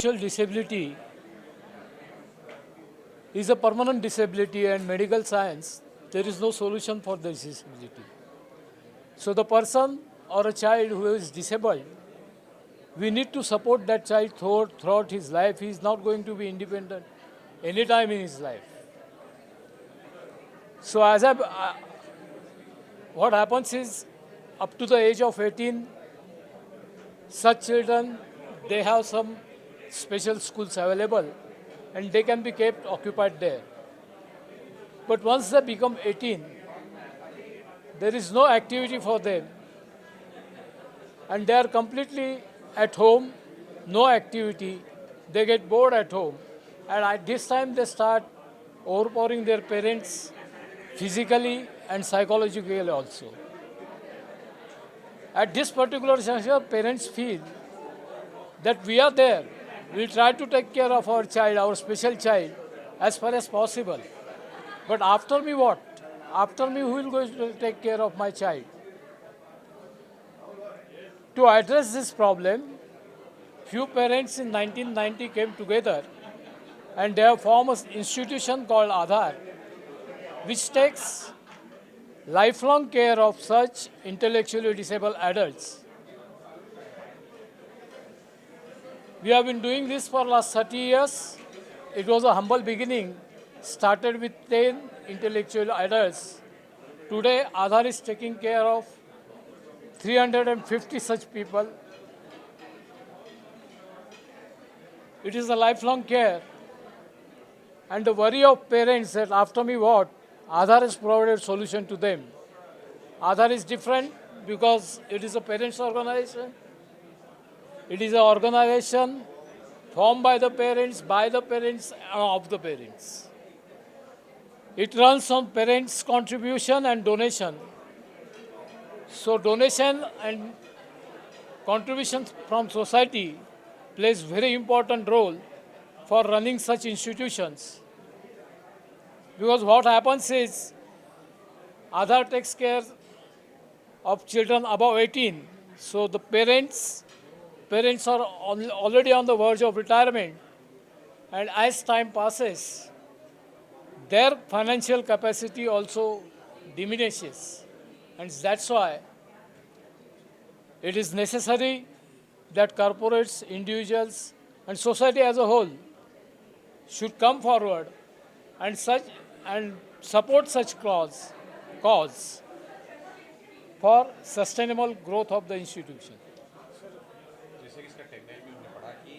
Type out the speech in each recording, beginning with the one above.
Intellectual disability is a permanent disability, and medical science, there is no solution for this disability. So the person or a child who is disabled, we need to support that child throughout his life. He is not going to be independent anytime in his life. So what happens is, up to the age of 18, such children, they have some special schools available and they can be kept occupied there. But once they become 18, there is no activity for them and they are completely at home, no activity, they get bored at home, and at this time they start overpowering their parents physically and psychologically also. At this particular juncture, parents feel that we are there, we try to take care of our child, our special child, as far as possible. But after me what? After me, who will go to take care of my child? To address this problem, few parents in 1990 came together and they have formed an institution called Aadhar, which takes lifelong care of such intellectually disabled adults. We have been doing this for last 30 years. It was a humble beginning, started with 10 intellectual adults. Today, Aadhar is taking care of 350 such people. It is a lifelong care. And the worry of parents that after me what? Aadhar has provided solution to them. Aadhar is different because it is a parents' organization. It is an organization formed by the parents, and of the parents. It runs on parents' contribution and donation. So donation and contributions from society plays very important role for running such institutions. Because what happens is, Aadhar takes care of children above 18. So the parents are already on the verge of retirement. And as time passes, their financial capacity also diminishes. And that's why it is necessary that corporates, individuals, and society as a whole should come forward and support such cause for sustainable growth of the institution. जैसे कि इसका tagline में हमने पढ़ा कि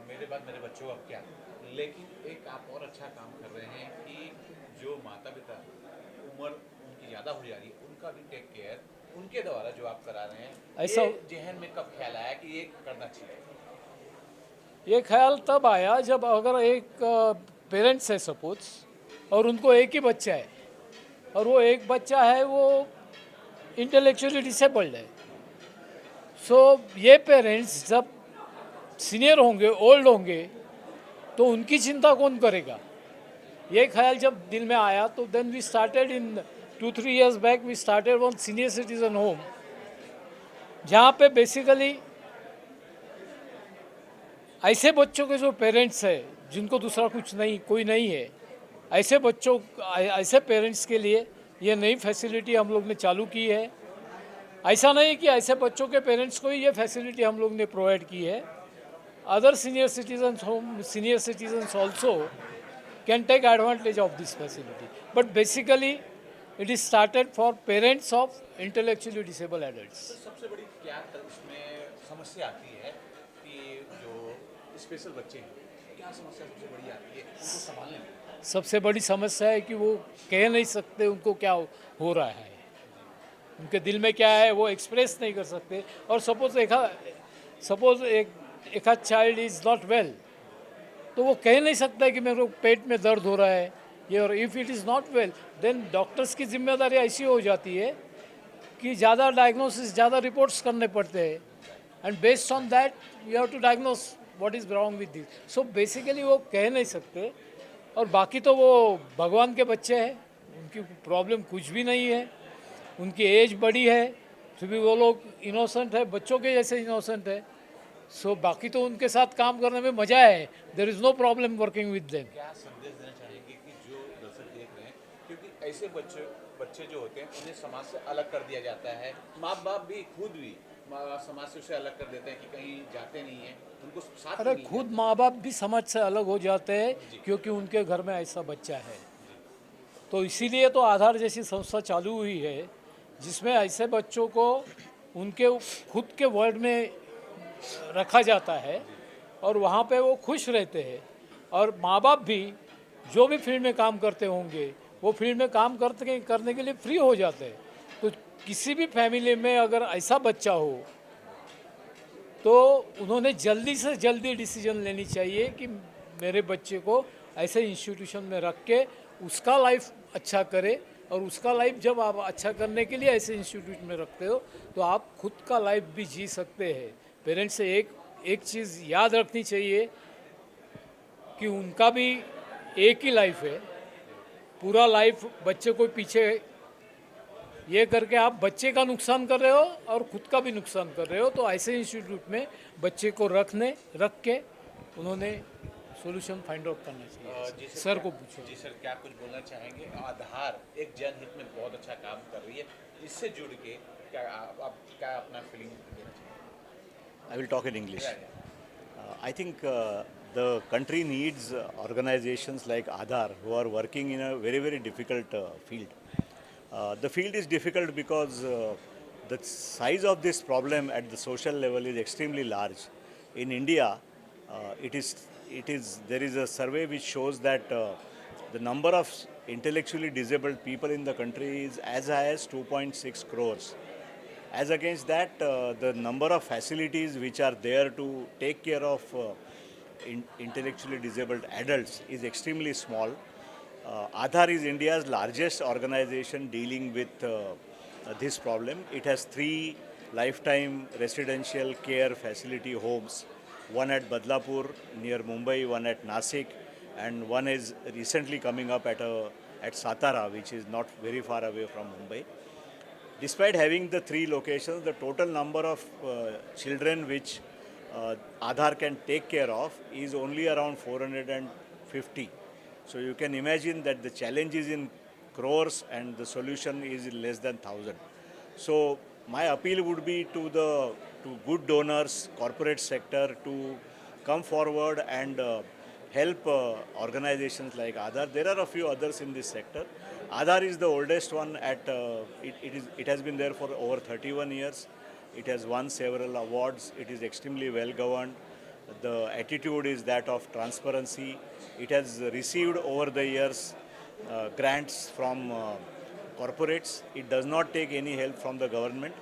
मेरे बाद मेरे बच्चों अब क्या, लेकिन एक आप और अच्छा काम कर रहे हैं कि जो माता पिता उम्र उनकी ज़्यादा हो जा रही है उनका भी टेक केयर उनके द्वारा जो आप करा रहे हैं, ऐसा ये जहन में कब ख्याल आया कि ये करना चाहिए? ये ख्याल तब आया जब अगर एक पेरेंट्स है सपोज और उनको एक ही बच्चा है और वो एक बच्चा है वो इंटेलेक्चुअली डिसेबल्ड है. सो ये पेरेंट्स जब सीनियर होंगे, ओल्ड होंगे, तो उनकी चिंता कौन करेगा? ये ख्याल जब दिल में आया तो then we started in 2-3 years back we started one senior citizen home, जहाँ पे बेसिकली ऐसे बच्चों के जो पेरेंट्स है जिनको दूसरा कुछ नहीं, कोई नहीं है, ऐसे पेरेंट्स के लिए ये नई फैसिलिटी हम लोग ने चालू की है. ऐसा नहीं कि ऐसे बच्चों के पेरेंट्स को ही ये फैसिलिटी हम लोग ने प्रोवाइड की है. Other senior citizens also can take advantage of this facility, but basically it is started for parents of intellectually disable adults. सबसे बड़ी क्या इसमें समस्या आती है कि जो स्पेशल बच्चे हैं, क्या समस्या सबसे बड़ी आती है उनको संभालने में? सबसे बड़ी समस्या है कि वो कह नहीं सकते उनको क्या हो रहा है, उनके दिल में क्या है वो एक्सप्रेस नहीं कर सकते. और सपोज एक चाइल्ड इज़ नॉट वेल, तो वो कह नहीं सकता है कि मेरे को पेट में दर्द हो रहा है ये, और if it is not well then doctors की जिम्मेदारी ऐसी हो जाती है कि ज़्यादा डायग्नोसिस, ज़्यादा रिपोर्ट्स करने पड़ते हैं, and based on that you have to diagnose what is wrong with this. So basically वो कह नहीं सकते. और बाकी तो वो भगवान के बच्चे हैं, उनकी प्रॉब्लम कुछ भी नहीं है, उनकी एज बड़ी है, फिर भी वो लोग इनोसेंट है, बच्चों के जैसे इनोसेंट है. सो बाकी तो उनके साथ काम करने में मज़ा है. There is no problem working with them. क्या संदेश देना चाहेंगे कि जो दर्शक देख रहे हैं, क्योंकि ऐसे बच्चे बच्चे जो होते हैं उन्हें समाज से अलग कर दिया जाता है, माँ बाप भी खुद भी समाज से उसे अलग कर देते हैं कि कहीं जाते नहीं हैं, उनको साथ अरे में नहीं खुद माँ बाप भी समाज से अलग हो जाते हैं क्योंकि उनके घर में ऐसा बच्चा है. तो इसीलिए तो आधार जैसी संस्था चालू हुई है जिसमें ऐसे बच्चों को उनके खुद के वर्ल्ड में रखा जाता है और वहाँ पे वो खुश रहते हैं. और माँ बाप भी जो भी फील्ड में काम करते होंगे वो फील्ड में काम करने के लिए फ्री हो जाते हैं. तो किसी भी फैमिली में अगर ऐसा बच्चा हो तो उन्होंने जल्दी से जल्दी डिसीजन लेनी चाहिए कि मेरे बच्चे को ऐसे इंस्टीट्यूशन में रख के उसका लाइफ अच्छा करे. और उसका लाइफ जब आप अच्छा करने के लिए ऐसे इंस्टीट्यूट में रखते हो तो आप खुद का लाइफ भी जी सकते हैं. पेरेंट्स से एक चीज़ याद रखनी चाहिए कि उनका भी एक ही लाइफ है. पूरा लाइफ बच्चे को पीछे ये करके आप बच्चे का नुकसान कर रहे हो और खुद का भी नुकसान कर रहे हो. तो ऐसे इंस्टीट्यूट में बच्चे को रख के उन्होंने सोल्यूशन फाइंड आउट करना चाहिए. सर को पूछो. जी सर, क्या कुछ बोलना चाहेंगे? आधार एक जनहित में बहुत अच्छा काम कर रही है, इससे जुड़ के क्या आप क्या अपना फीलिंग देना चाहेंगे? I will talk in English. Yeah, yeah. I think the country needs organizations like Aadhaar who are working in a very, very difficult field. The field is difficult because the size of this problem at the social level is extremely large. In India, there is a survey which shows that the number of intellectually disabled people in the country is as high as 2.6 crores. As against that, the number of facilities which are there to take care of intellectually disabled adults is extremely small. Aadhaar is India's largest organization dealing with this problem. It has 3 lifetime residential care facility homes, one at Badlapur near Mumbai, one at Nasik, and one is recently coming up at Satara, which is not very far away from Mumbai. Despite having the 3 locations, the total number of children which Aadhaar can take care of is only around 450. So you can imagine that the challenge is in crores and the solution is less than 1,000. So my appeal would be to good donors, corporate sector to come forward and help organizations like Aadhaar. There are a few others in this sector. Aadhaar is the oldest one it has been there for over 31 years. It has won several awards. It is extremely well governed. The attitude is that of transparency. It has received over the years grants from corporates. It does not take any help from the government.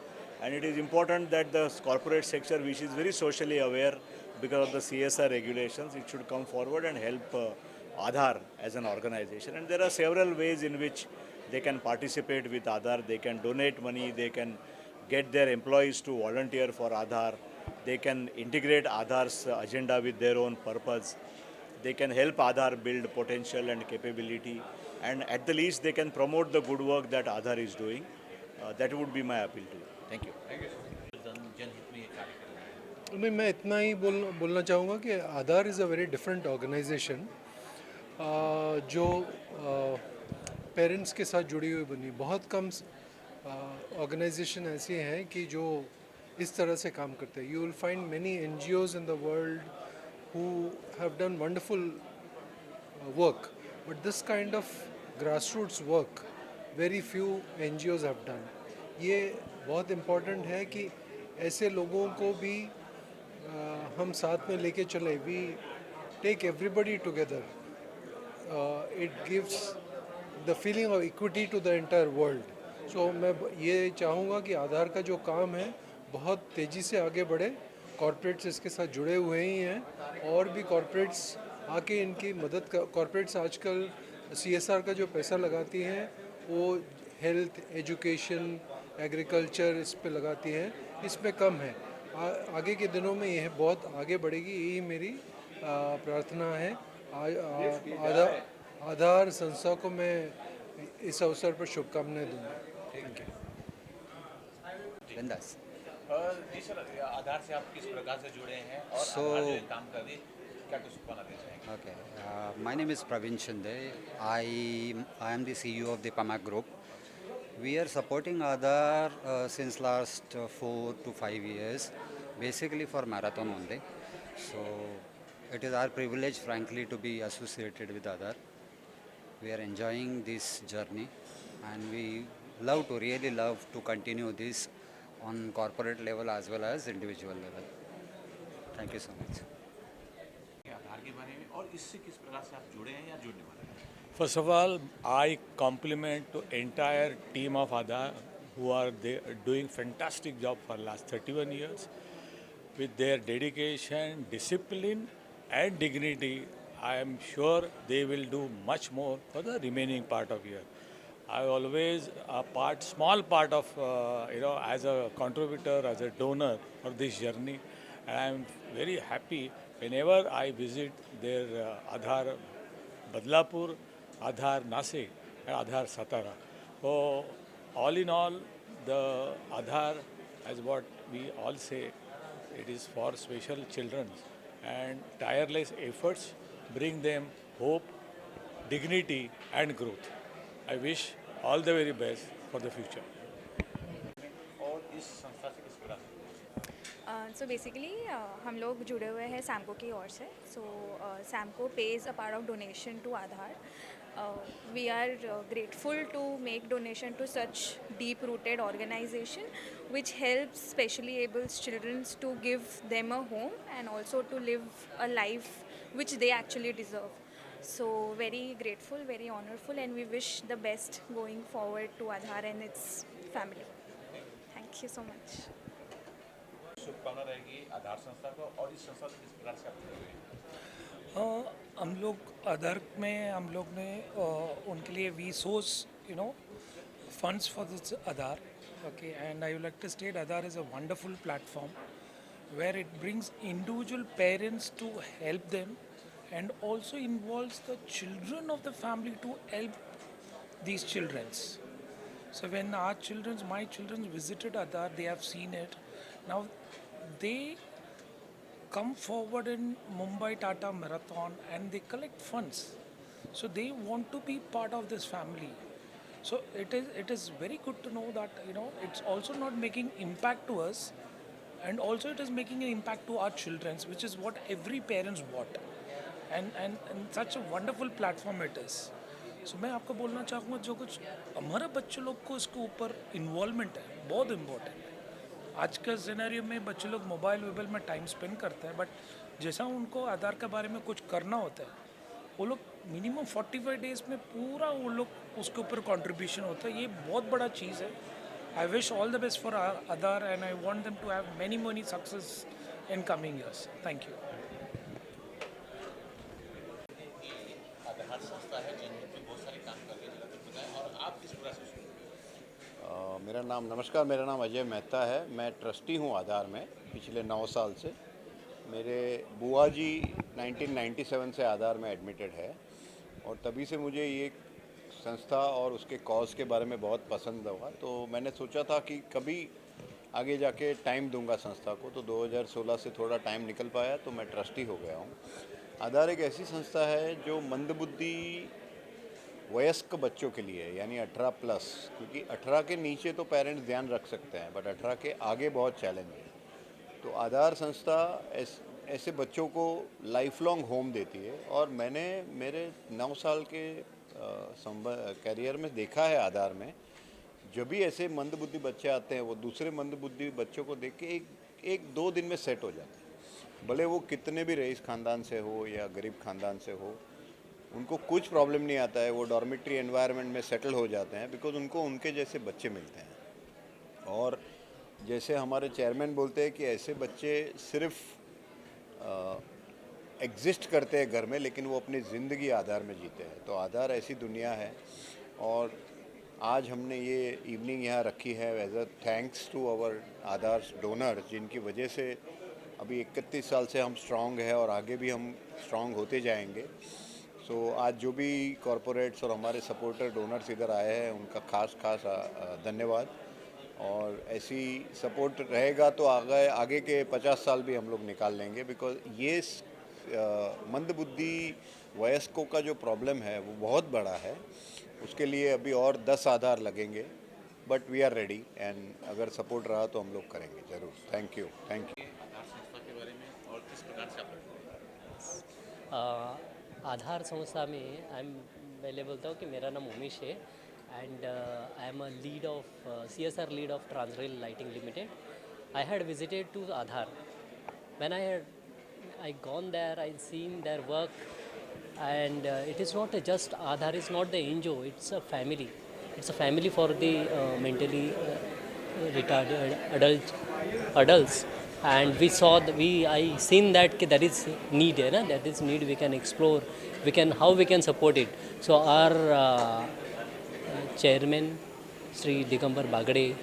And it is important that the corporate sector, which is very socially aware because of the CSR regulations, it should come forward and help Aadhaar as an organization. And there are several ways in which they can participate with Aadhaar. They can donate money, they can get their employees to volunteer for Aadhaar, they can integrate Aadhaar's agenda with their own purpose, they can help Aadhaar build potential and capability, and at the least they can promote the good work that Aadhaar is doing. That would be my appeal to you. Thank you. जनहित में ये कार्य कर रहा है। नहीं, मैं इतना ही बोलना चाहूँगा कि Aadhaar is a very different organization जो पेरेंट्स के साथ जुड़ी हुई बनी. बहुत कम ऑर्गेनाइजेशन ऐसी हैं कि जो इस तरह से काम करते हैं. You will find many NGOs in the world who have done wonderful work, but this kind of grassroots work very few NGOs have done. ये बहुत इम्पोर्टेंट है कि ऐसे लोगों को भी हम साथ में लेके चले. We take everybody together. It gives the feeling of equity to the entire world. So मैं ये चाहूँगा कि आधार का जो काम है बहुत तेज़ी से आगे बढ़े. कॉरपोरेट्स इसके साथ जुड़े हुए ही हैं और भी कॉरपोरेट्स आके इनकी मदद कर. कॉरपोरेट्स आजकल CSR का जो पैसा लगाती हैं वो हेल्थ, एजुकेशन, एग्रीकल्चर इस पे लगाती हैं. इसमें कम है. आगे के दिनों में यह बहुत आगे बढ़ेगी, यही मेरी प्रार्थना है. आधार संस्था को मैं इस अवसर पर शुभकामनाएं दूंगा. Thank you. Vendas. जी सर, आधार से आप किस प्रकार से जुड़े हैं और So- आधार जो ये काम कर रही है, क्या कुछ कहना देना चाहेंगे? Okay, my name is Praveen Shinde. I am the CEO of the PAMAC Group. We are supporting Aadhaar since last 4 to 5 years, basically for marathon only. So it is our privilege, frankly, to be associated with Aadhaar. We are enjoying this journey, and we really love to continue this on corporate level as well as individual level. Thank you so much. आधार के बारे में और इससे किस प्रकार से आप जुड़े हैं या जुड़ने वाले हैं? First of all, I compliment to entire team of Aadhaar who are doing fantastic job for last 31 years with their dedication, discipline, and dignity. I am sure they will do much more for the remaining part of year. I always small part of as a contributor, as a donor for this journey, and I am very happy whenever I visit their Aadhaar Badlapur, Aadhaar Nasik, and Aadhaar Satara. So, all in all, the Aadhaar, as what we all say, it is for special children, and tireless efforts bring them hope, dignity, and growth. I wish all the very best for the future. और इस संस्था से किस प्रकार से? So basically हम लोग जुड़े हुए हैं सैमको की ओर से. सो Samco pays a part of donation to Aadhaar. We are grateful to make donation to such deep rooted organization which helps specially able children to give them a home and also to live a life which they actually deserve. So very grateful, very honorful, and we wish the best going forward to Aadhaar and its family. Thank you so much. शुभकामना रहेगी आधार संस्था को और इस संस्था से किस प्रकार से आप जुड़े हुए हैं? हम लोग आधार में हम लोग ने उनके लिए we source funds for this Aadhaar. Okay, and I would like to state Aadhaar is a wonderful platform where it brings individual parents to help them and also involves the children of the family to help these childrens. So when my children visited Aadhaar, they have seen it. Now they come forward in Mumbai Tata Marathon and they collect funds. So they want to be part of this family. So it is very good to know that it's also not making impact to us, and also it is making an impact to our children, which is what every parents want. And such a wonderful platform it is. So मैं आपको बोलना चाहूँगा जो कुछ हमारे बच्चे लोग को इसके ऊपर इन्वॉल्वमेंट है बहुत इम्पोर्टेंट है. आज के सिनेरियो में बच्चे लोग मोबाइल में टाइम स्पेंड करते हैं, बट जैसा उनको आधार के बारे में कुछ करना होता है वो लोग मिनिमम 45 डेज में पूरा वो लोग उसके ऊपर कंट्रीब्यूशन होता है. ये बहुत बड़ा चीज़ है. I wish all the best for Aadhaar and I want them to have many success in coming years. Thank you. Aadhaar संस्था है जिनकी बहुत सारे काम कर रही है, जरा कुछ बताएं और आप किस प्रकार से नमस्कार, मेरा नाम अजय मेहता है. मैं ट्रस्टी हूँ आधार में पिछले 9 साल से. मेरे बुआ जी 1997 से आधार में एडमिटेड है और तभी से मुझे ये संस्था और उसके कॉज के बारे में बहुत पसंद हुआ. तो मैंने सोचा था कि कभी आगे जाके टाइम दूंगा संस्था को. तो 2016 से थोड़ा टाइम निकल पाया तो मैं ट्रस्टी हो गया हूँ. आधार एक ऐसी संस्था है जो मंदबुद्धि वयस्क बच्चों के लिए है, यानी 18+, क्योंकि 18 के नीचे तो पेरेंट्स ध्यान रख सकते हैं बट 18 के आगे बहुत चैलेंज है. तो आधार संस्था ऐसे बच्चों को लाइफ लॉन्ग होम देती है और मैंने मेरे 9 साल के करियर में देखा है आधार में जब भी ऐसे मंदबुद्धि बच्चे आते हैं वो दूसरे मंदबुद्धि बच्चों को देख के एक 2 दिन में सेट हो जाते हैं. भले वो कितने भी रईस ख़ानदान से हो या गरीब ख़ानदान से हो, उनको कुछ प्रॉब्लम नहीं आता है. वो डॉर्मेट्री एनवायरनमेंट में सेटल हो जाते हैं बिकॉज उनको उनके जैसे बच्चे मिलते हैं. और जैसे हमारे चेयरमैन बोलते हैं कि ऐसे बच्चे सिर्फ एग्जिस्ट करते हैं घर में, लेकिन वो अपनी ज़िंदगी आधार में जीते हैं. तो आधार ऐसी दुनिया है और आज हमने ये इवनिंग यहाँ रखी है as a thanks to our Aadhaar donor, जिनकी वजह से अभी 31 साल से हम स्ट्रांग है और आगे भी हम स्ट्रांग होते जाएंगे. सो आज जो भी कॉरपोरेट्स और हमारे सपोर्टर डोनर्स इधर आए हैं उनका खास धन्यवाद. और ऐसी सपोर्ट रहेगा तो आगे आगे के 50 साल भी हम लोग निकाल लेंगे, बिकॉज ये मंदबुद्धि वयस्कों का जो प्रॉब्लम है वो बहुत बड़ा है। उसके लिए अभी और 10 आधार लगेंगे, but we are ready and अगर सपोर्ट रहा तो हम लोग करेंगे ज़रूर। Thank you. आधार संस्था के बारे में और किस प्रकार से आप रखते हैं? आधार संस्था में पहले बोलता हूँ कि मेरा नाम उमेश है and I am a lead of CSR lead of Transrail lighting limited. I had visited to Aadhaar. When I gone there, I seen their work, and it is not just Aadhaar is not the NGO. It's a family. It's a family for the mentally retarded adults. And we saw I seen that there is need, है ना? That is need we can explore. How we can support it. So our chairman, Sri Digambar Bagade,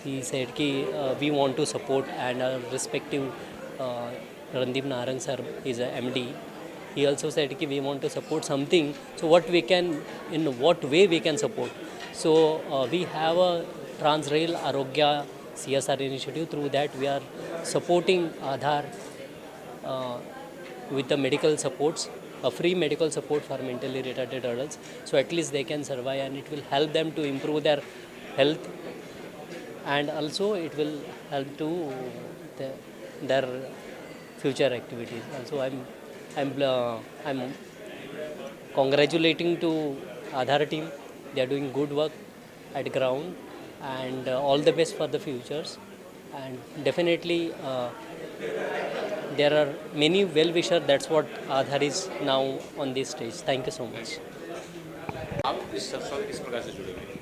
he said ki we want to support, and our respective Randeep Narang sir is a MD. He also said ki we want to support something. So in what way we can support? So we have a Transrail Arogya CSR initiative. Through that we are supporting Aadhaar with the medical supports, a free medical support for mentally retarded adults. So at least they can survive, and it will help them to improve their health, and also it will help to their future activities. Also I'm congratulating to Aadhaar team. They are doing good work at ground, and all the best for the futures. And definitely there are many well-wishers. That's what Aadhaar is now on this stage. Thank you so much. आप इस संस्था से किस प्रकार से जुड़े हुए हैं?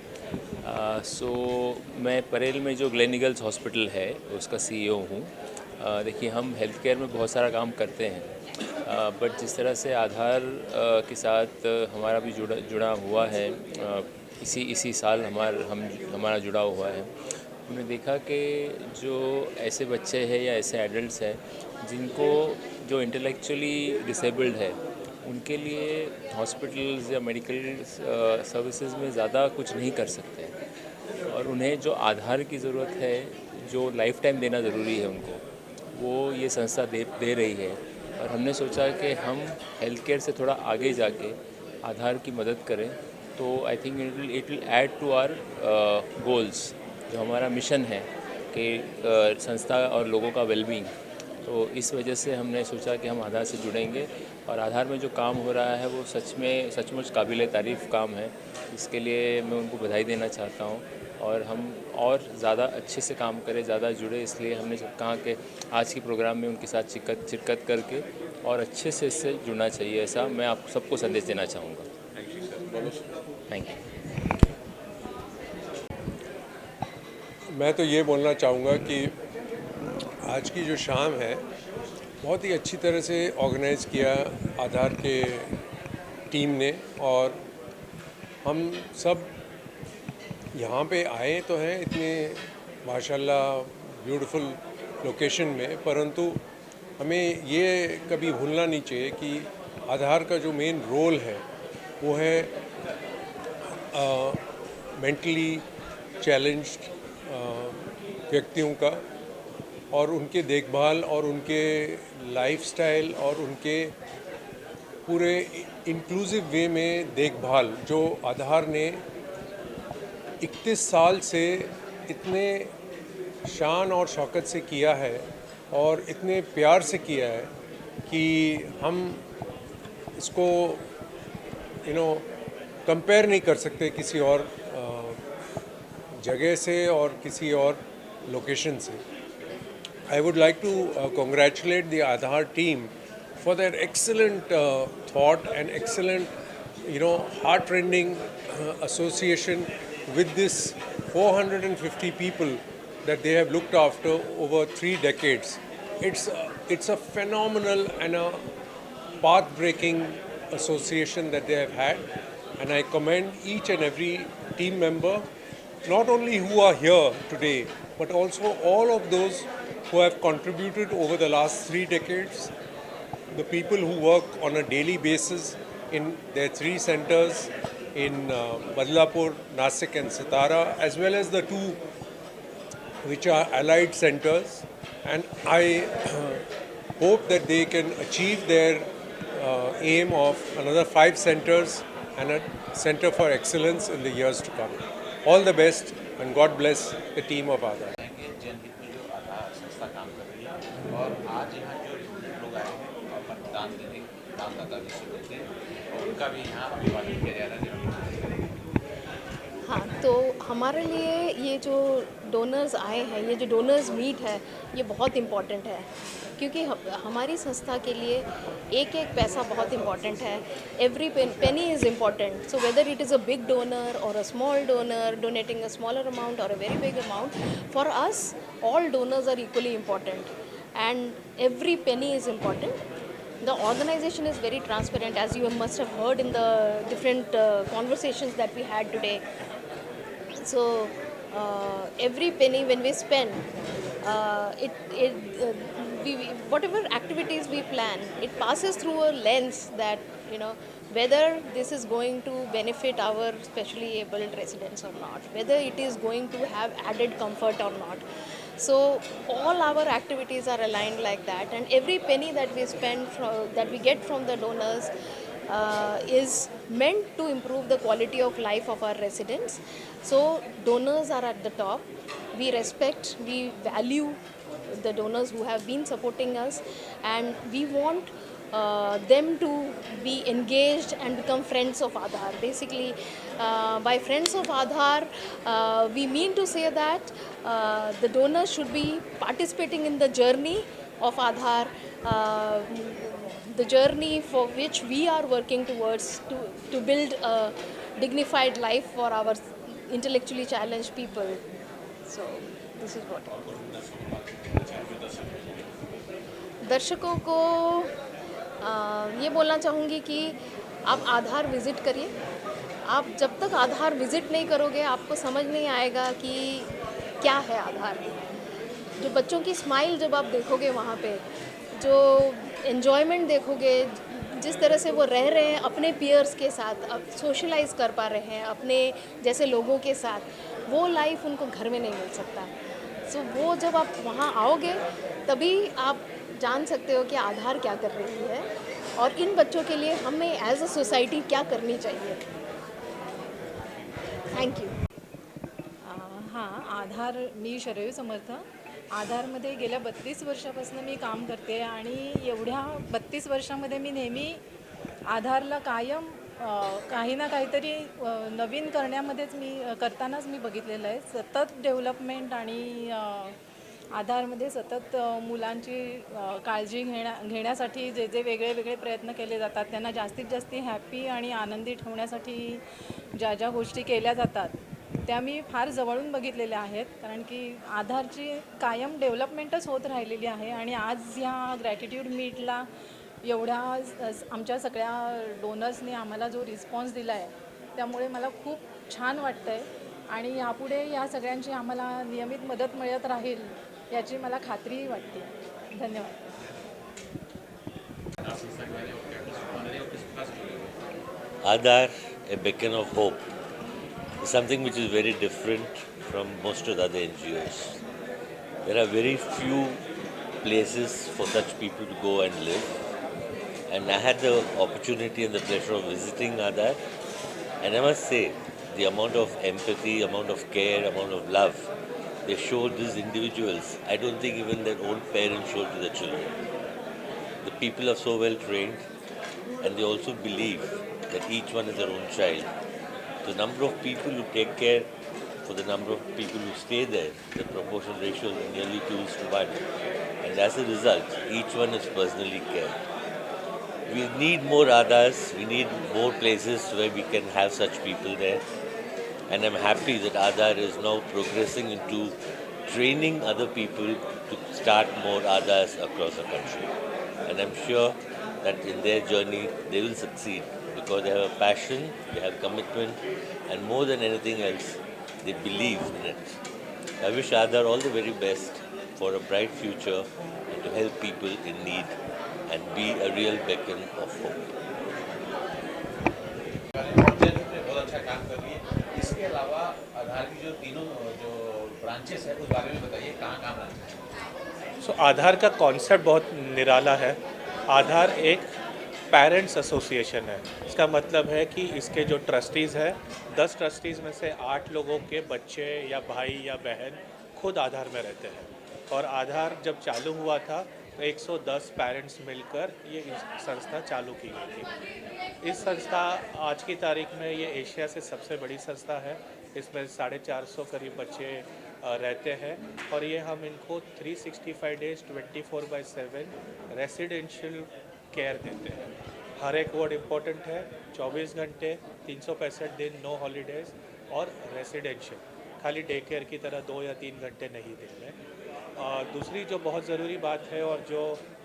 मैं परेल में जो ग्लेनिगल्स हॉस्पिटल है उसका CEO हूँ. देखिए, हम हेल्थ केयर में बहुत सारा काम करते हैं, बट जिस तरह से आधार के साथ हमारा भी जुड़ा हुआ है, इसी साल हमारा जुड़ा हुआ है. हमने देखा कि जो ऐसे बच्चे हैं या ऐसे एडल्ट्स हैं जिनको जो इंटेलेक्चुअली डिसेबल्ड है, उनके लिए हॉस्पिटल्स या मेडिकल सर्विसेज में ज़्यादा कुछ नहीं कर सकते, और उन्हें जो आधार की ज़रूरत है, जो लाइफ टाइम देना ज़रूरी है उनको, वो ये संस्था दे रही है. और हमने सोचा कि हम हेल्थ केयर से थोड़ा आगे जाके आधार की मदद करें, तो I think it will add to our goals, जो हमारा मिशन है कि संस्था और लोगों का वेलबींग. तो इस वजह से हमने सोचा कि हम आधार से जुड़ेंगे, और आधार में जो काम हो रहा है वो सचमुच काबिल तारीफ़ काम है. इसके लिए मैं उनको बधाई देना चाहता हूँ, और हम और ज़्यादा अच्छे से काम करें, ज़्यादा जुड़े. इसलिए हमने कहा कि आज के प्रोग्राम में उनके साथ शिरकत करके और अच्छे से इससे जुड़ना चाहिए. ऐसा मैं आप सबको संदेश देना चाहूँगा. Thank you. मैं तो ये बोलना चाहूँगा कि आज की जो शाम है बहुत ही अच्छी तरह से ऑर्गेनाइज़ किया आधार के टीम ने, और हम सब यहाँ पे आए तो हैं इतने माशाल्लाह ब्यूटीफुल लोकेशन में, परंतु हमें ये कभी भूलना नहीं चाहिए कि आधार का जो मेन रोल है वो है मेंटली चैलेंज्ड व्यक्तियों का, और उनके देखभाल और उनके लाइफस्टाइल और उनके पूरे इंक्लूसिव वे में देखभाल जो आधार ने 31 साल से इतने शान और शौकत से किया है और इतने प्यार से किया है कि हम इसको कंपेयर नहीं कर सकते किसी और जगह से और किसी और लोकेशन से. I would like to congratulate the Aadhaar team for their excellent thought and excellent, heart-rending association with this 450 people that they have looked after over 3 decades. It's a phenomenal and a path-breaking association that they have had, and I commend each and every team member, not only who are here today, but also all of those who have contributed over the last 3 decades, the people who work on a daily basis in their 3 centers in Badlapur, Nasik and Sitara, as well as the 2 which are allied centers, and I hope that they can achieve their aim of another 5 centers and a center for excellence in the years to come. All the best, and God bless the team of Aadhar. जनहित में जो आधार संस्था काम कर रही है और आज यहाँ जो लोग आए हैं और मतदान देने दानदाता विश्व देते हैं और उनका भी यहाँ अभिवादन किया जा रहा है। हाँ, तो हमारे लिए ये जो डोनर्स आए हैं, ये जो डोनर्स मीट है, ये बहुत इम्पॉर्टेंट है, क्योंकि हमारी संस्था के लिए एक एक पैसा बहुत इम्पॉर्टेंट है. Every penny is important. So whether it is a big donor or a small donor donating a smaller amount or a very big amount, for us all donors are equally important, and every penny is important. The organization is very transparent, as you must have heard in the different conversations that we had today. So every penny when we spend, whatever activities we plan, it passes through a lens that, you know, whether this is going to benefit our specially abled residents or not, whether it is going to have added comfort or not. So all our activities are aligned like that, and every penny that we spend that we get from the donors is meant to improve the quality of life of our residents. So donors are at the top. We respect, we value the donors who have been supporting us, and we want them to be engaged and become friends of Aadhar. Basically, by friends of Aadhar, we mean to say that the donors should be participating in the journey of Aadhar, the journey for which we are working towards to build a dignified life for our intellectually challenged people. So this is what. दर्शकों को ये बोलना चाहूँगी कि आप आधार visit करिए. आप जब तक आधार विज़िट नहीं करोगे, आपको समझ नहीं आएगा कि क्या है आधार. जो बच्चों की स्माइल जब आप देखोगे वहाँ पे, जो एन्जॉयमेंट देखोगे, जिस तरह से वो रह रहे हैं अपने पीयर्स के साथ, अब सोशलाइज कर पा रहे हैं अपने जैसे लोगों के साथ, वो लाइफ उनको घर में नहीं मिल सकता. सो वो जब आप वहाँ आओगे तभी आप जान सकते हो कि आधार क्या कर रही है और इन बच्चों के लिए हमें एज अ सोसाइटी क्या करनी चाहिए. Thank you. हां, आधार, मी शरयू समर्थ. आधारमध्ये गेल्या 32 वर्षापासून मी काम करते आणि एवढ्या 32 वर्षामध्ये मी नेहमी आधारला कायम काही ना काहीतरी नवीन करण्यामध्येच करतानाच मी बघितलेलं आहे. सतत डेव्हलपमेंट आणि आधारमध्ये सतत मुलांची काळजी घेण्यासाठी जे जे वेगळे वेगळे प्रयत्न केले जातात, त्यांना जास्तीत जास्त हॅपी आणि आनंदी ठेवण्यासाठी ज्या ज्या गोष्टी केल्या जातात त्या मी फार जवळून बघितलेल्या आहेत. कारण की आधारची कायम डेव्हलपमेंटच होत राहिलेली आहे आणि आज ह्या ग्रॅटिट्यूड मीटला एवढ्या आमच्या सगळ्या डोनर्सनी आम्हाला जो रिस्पॉन्स दिला आहे त्यामुळे मला खूप छान वाटतं आहे आणि यापुढे या सगळ्यांची आम्हाला नियमित मदत मिळत राहील याची मला खात्रीही वाटते. धन्यवाद. Aadhar, a beacon of hope, is something which is very different from most of the other NGOs. There are very few places for such people to go and live. And I had the opportunity and the pleasure of visiting Aadhar. And I must say, the amount of empathy, amount of care, amount of love they show these individuals, I don't think even their own parents show to their children. The people are so well trained, and they also believe that each one is their own child. The number of people who take care for the number of people who stay there, the proportional ratio is nearly 2:1. And as a result, each one is personally cared. We need more Aadhars, we need more places where we can have such people there. And I'm happy that Aadhar is now progressing into training other people to start more Aadhars across the country. And I'm sure that in their journey they will succeed because they have a passion, they have commitment, and more than anything else, they believe in it. I wish Aadhar all the very best for a bright future and to help people in need and be a real beacon of hope. बहुत अच्छा काम कर रही है. इसके अलावा आधार की जो तीनों जो ब्रांचेस है उस बारे में बताइए, कहाँ कहाँ ब्रांचेस है? सो आधार का कॉन्सेप्ट बहुत निराला है। आधार एक पेरेंट्स एसोसिएशन है। इसका मतलब है कि इसके जो ट्रस्टीज़ हैं, 10 ट्रस्टीज़ में से 8 लोगों के बच्चे या भाई या बहन खुद आधार में रहते हैं। और आधार जब चालू हुआ था तो 110 पेरेंट्स मिलकर ये संस्था चालू की गई थी। इस संस्था आज की तारीख में ये एशिया से सबसे बड़ी संस्था है। इसमें 450 करीब बच्चे रहते हैं और ये हम इनको 365 डेज 24/7 रेसिडेंशियल केयर देते हैं। हर एक वर्ड इम्पोर्टेंट है, 24 घंटे 365 दिन, नो हॉलीडेज़ और रेसिडेंशियल, खाली डे केयर की तरह 2 या 3 घंटे नहीं देने। दूसरी जो बहुत ज़रूरी बात है और जो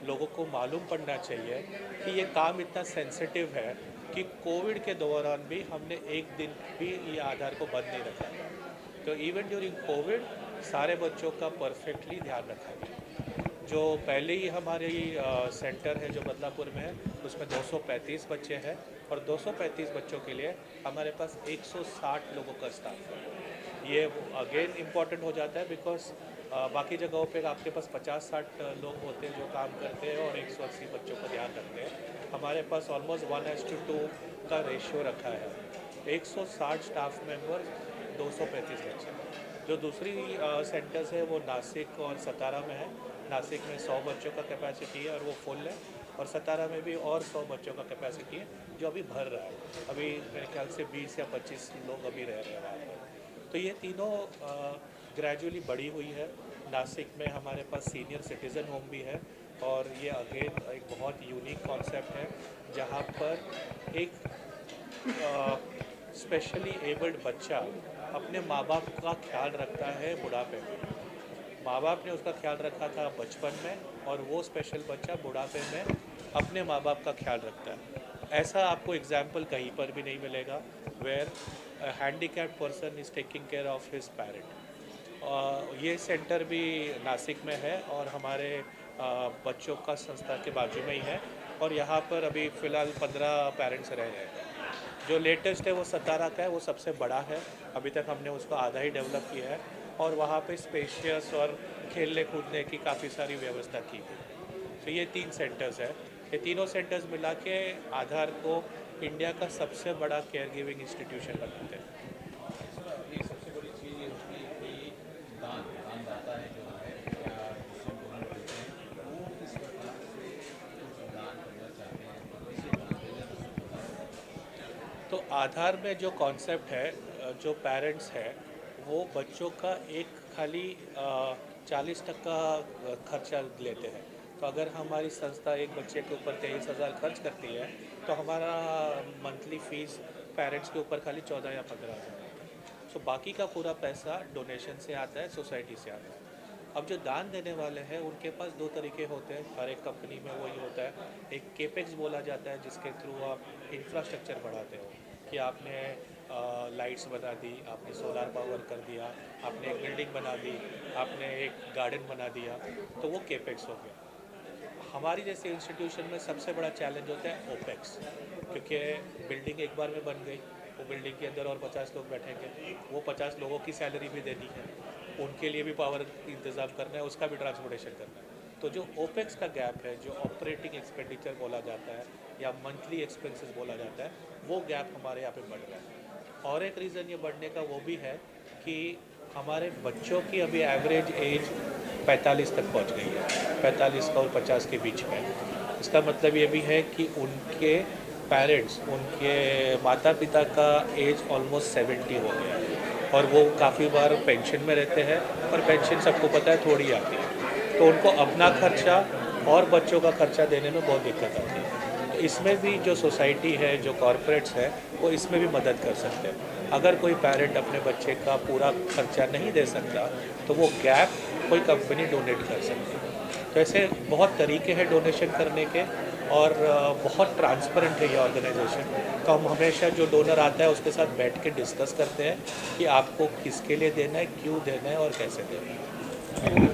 लोगों को मालूम पड़ना चाहिए कि ये काम इतना सेंसिटिव है कि कोविड के दौरान भी हमने एक दिन भी ये आधार को बंद नहीं रखा है। तो इवन ड्यूरिंग कोविड सारे बच्चों का परफेक्टली ध्यान रखा गया। जो पहले ही हमारी सेंटर है जो बदलापुर में है उसमें 235 बच्चे हैं और 235 बच्चों के लिए हमारे पास 160 लोगों का स्टाफ है। ये अगेन इम्पॉर्टेंट हो जाता है बिकॉज बाकी जगहों पे आपके पास 50-60 लोग होते हैं जो काम करते हैं और 180 बच्चों का ध्यान रखते हैं। हमारे पास ऑलमोस्ट 1:2 का रेशियो रखा है। 160 स्टाफ मेंबर, 235 बच्चे। जो दूसरी सेंटर्स है वो नासिक और सतारा में है। नासिक में 100 बच्चों का कैपेसिटी है और वो फुल है, और सतारा में भी और 100 बच्चों का कैपेसिटी है जो अभी भर रहा है। अभी मेरे ख्याल से 20 या 25 लोग अभी रह रहे हैं वहाँ पर। तो ये तीनों ग्रेजुअली बढ़ी हुई है। नासिक में हमारे पास सीनियर सिटीज़न होम भी है और ये अगेन एक बहुत यूनिक कॉन्सेप्ट है जहाँ पर एक स्पेशली एबल्ड बच्चा अपने माँ बाप का ख्याल रखता है बुढ़ापे में। माँ बाप ने उसका ख्याल रखा था बचपन में और वो स्पेशल बच्चा बुढ़ापे में अपने माँ बाप का ख्याल रखता है। ऐसा आपको एग्जाम्पल कहीं पर भी नहीं मिलेगा where handicapped person is taking care of his parent. ये सेंटर भी नासिक में है और हमारे बच्चों का संस्था के बाजू में ही है और यहाँ पर अभी फ़िलहाल 15 पेरेंट्स रह रहे हैं। जो लेटेस्ट है वो सतारा का है, वो सबसे बड़ा है। अभी तक हमने उसको आधा ही डेवलप किया है और वहाँ पे स्पेशियस और खेलने कूदने की काफ़ी सारी व्यवस्था की गई। तो ये 3 सेंटर्स है। ये तीनों सेंटर्स मिला के आधार को इंडिया का सबसे बड़ा केयर गिविंग इंस्टीट्यूशन बनाते हैं। ये सबसे बड़ी चीज़ ये होती है कि दानदाता है जो है या जिसे डोनर बोलते हैं वो किस प्रकार से कुछ दान करना चाहते हैं तो किसे दान देना। तो आधार में जो कॉन्सेप्ट है, जो पेरेंट्स है वो बच्चों का एक खाली 40% खर्चा लेते हैं। तो अगर हमारी संस्था एक बच्चे के ऊपर 23,000 खर्च करती है तो हमारा मंथली फ़ीस पेरेंट्स के ऊपर खाली 14 या 15,000 है। सो बाकी का पूरा पैसा डोनेशन से आता है, सोसाइटी से आता है। अब जो दान देने वाले हैं उनके पास 2 तरीके होते हैं। हर एक कंपनी में वही होता है। एक केपेक्स बोला जाता है जिसके थ्रू आप इंफ्रास्ट्रक्चर बढ़ाते हो कि आपने लाइट्स बना दी, आपने सोलार पावर कर दिया, आपने एक बिल्डिंग बना दी, आपने एक गार्डन बना दिया, तो वो केपेक्स हो गया। हमारी जैसे इंस्टीट्यूशन में सबसे बड़ा चैलेंज होता है ओपेक्स, क्योंकि बिल्डिंग एक बार में बन गई, वो बिल्डिंग के अंदर और 50 लोग बैठेंगे, वो 50 लोगों की सैलरी भी देनी है, उनके लिए भी पावर इंतज़ाम करना है, उसका भी ट्रांसपोर्टेशन करना है। तो जो ओपेक्स का गैप है, जो ऑपरेटिंग एक्सपेंडिचर बोला जाता है या मंथली एक्सपेंसेस बोला जाता है, वो गैप हमारे यहाँ पे बढ़ रहा है। और एक रीज़न ये बढ़ने का वो भी है कि हमारे बच्चों की अभी एवरेज एज 45 तक पहुंच गई है, 45 का और 50 के बीच में। इसका मतलब ये भी है कि उनके पेरेंट्स, उनके माता पिता का एज ऑलमोस्ट 70 हो गया है और वो काफ़ी बार पेंशन में रहते हैं और पेंशन सबको पता है थोड़ी आती है, तो उनको अपना खर्चा और बच्चों का खर्चा देने में बहुत दिक्कत आती है। तो इसमें भी जो सोसाइटी है, जो कॉरपोरेट्स है, वो इसमें भी मदद कर सकते हैं। अगर कोई पेरेंट अपने बच्चे का पूरा खर्चा नहीं दे सकता तो वो गैप कोई कंपनी डोनेट कर सकती है। तो ऐसे बहुत तरीके हैं डोनेशन करने के और बहुत ट्रांसपेरेंट है ये ऑर्गेनाइजेशन। तो हम हमेशा जो डोनर आता है उसके साथ बैठ के डिस्कस करते हैं कि आपको किसके लिए देना है, क्यों देना है और कैसे देना है।